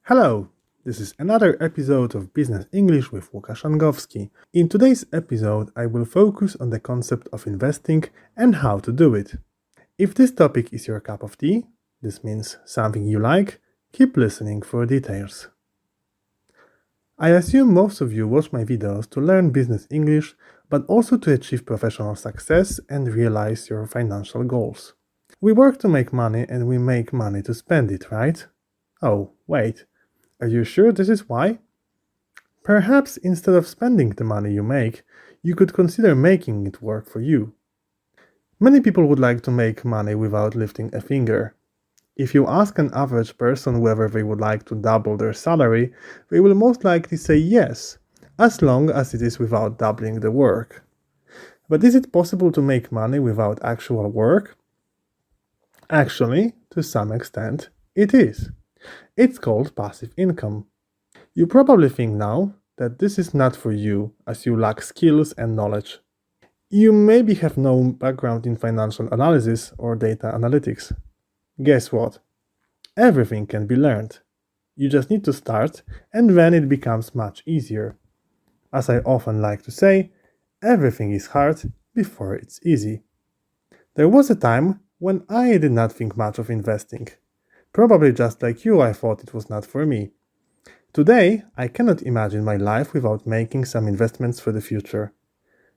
Hello, this is another episode of Business English with Lukasz Angowski. In today's episode, I will focus on the concept of investing and how to do it. If this topic is your cup of tea, this means something you like, keep listening for details. I assume most of you watch my videos to learn business English, but also to achieve professional success and realize your financial goals. We work to make money and we make money to spend it, right? Oh, wait. Are you sure this is why? Perhaps instead of spending the money you make, you could consider making it work for you. Many people would like to make money without lifting a finger. If you ask an average person whether they would like to double their salary, they will most likely say yes, as long as it is without doubling the work. But is it possible to make money without actual work? Actually, to some extent, it is. It's called passive income. You probably think now that this is not for you as you lack skills and knowledge. You maybe have no background in financial analysis or data analytics. Guess what? Everything can be learned. You just need to start and then it becomes much easier. As I often like to say, everything is hard before it's easy. There was a time when I did not think much of investing. Probably just like you, I thought it was not for me. Today, I cannot imagine my life without making some investments for the future.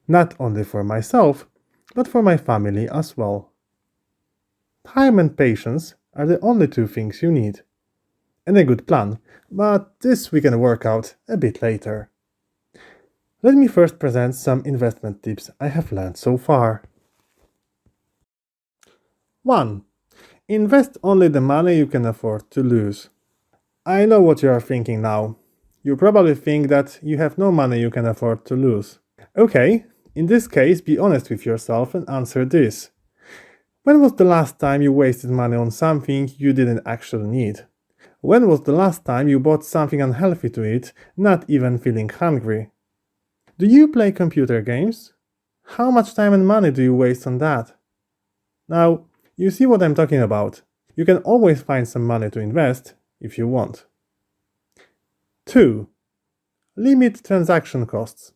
Not only for myself, but for my family as well. Time and patience are the only two things you need. And a good plan, but this we can work out a bit later. Let me first present some investment tips I have learned so far. 1. Invest only the money you can afford to lose. I know what you are thinking now. You probably think that you have no money you can afford to lose. Okay, in this case, be honest with yourself and answer this. When was the last time you wasted money on something you didn't actually need? When was the last time you bought something unhealthy to eat, not even feeling hungry? Do you play computer games? How much time and money do you waste on that? Now, you see what I'm talking about. You can always find some money to invest if you want. 2. Limit transaction costs.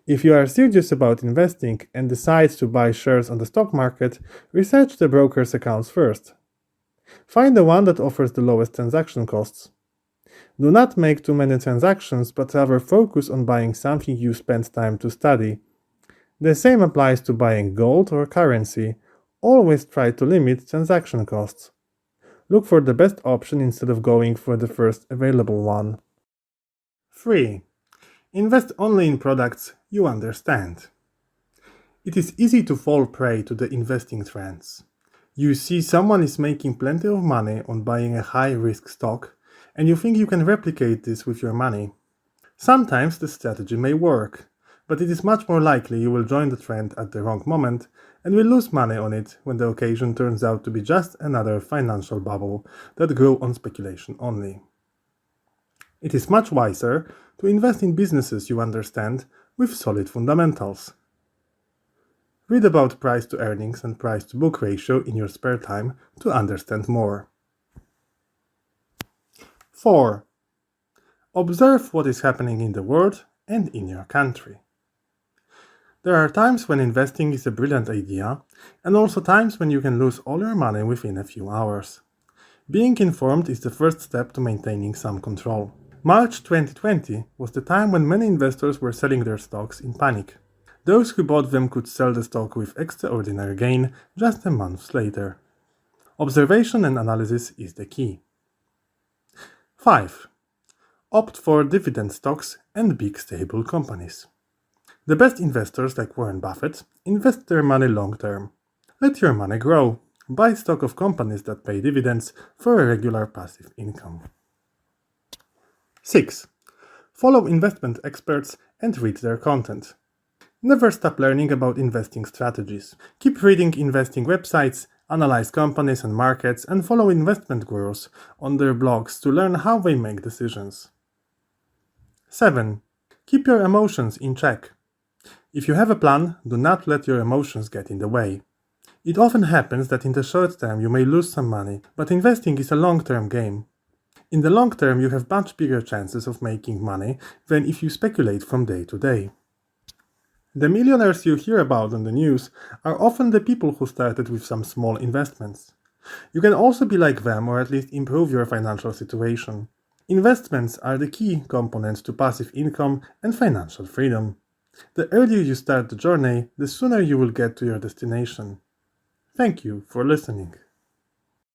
If you are serious about investing and decide to buy shares on the stock market, research the broker's accounts first. Find the one that offers the lowest transaction costs. Do not make too many transactions, but rather focus on buying something you spend time to study. The same applies to buying gold or currency. Always try to limit transaction costs. Look for the best option instead of going for the first available one. 3. Invest only in products you understand. It is easy to fall prey to the investing trends. You see someone is making plenty of money on buying a high-risk stock, and you think you can replicate this with your money. Sometimes the strategy may work, but it is much more likely you will join the trend at the wrong moment and will lose money on it when the occasion turns out to be just another financial bubble that grew on speculation only. It is much wiser to invest in businesses you understand with solid fundamentals. Read about price to earnings and price to book ratio in your spare time to understand more. 4. Observe what is happening in the world and in your country. There are times when investing is a brilliant idea, and also times when you can lose all your money within a few hours. Being informed is the first step to maintaining some control. March 2020 was the time when many investors were selling their stocks in panic. Those who bought them could sell the stock with extraordinary gain just a month later. Observation and analysis is the key. 5. Opt for dividend stocks and big stable companies. The best investors, like Warren Buffett, invest their money long term. Let your money grow. Buy stock of companies that pay dividends for a regular passive income. 6. Follow investment experts and read their content. Never stop learning about investing strategies. Keep reading investing websites, analyze companies and markets, and follow investment gurus on their blogs to learn how they make decisions. 7. Keep your emotions in check. If you have a plan, do not let your emotions get in the way. It often happens that in the short term you may lose some money, but investing is a long-term game. In the long term, you have much bigger chances of making money than if you speculate from day to day. The millionaires you hear about on the news are often the people who started with some small investments. You can also be like them or at least improve your financial situation. Investments are the key component to passive income and financial freedom. The earlier you start the journey, the sooner you will get to your destination. Thank you for listening.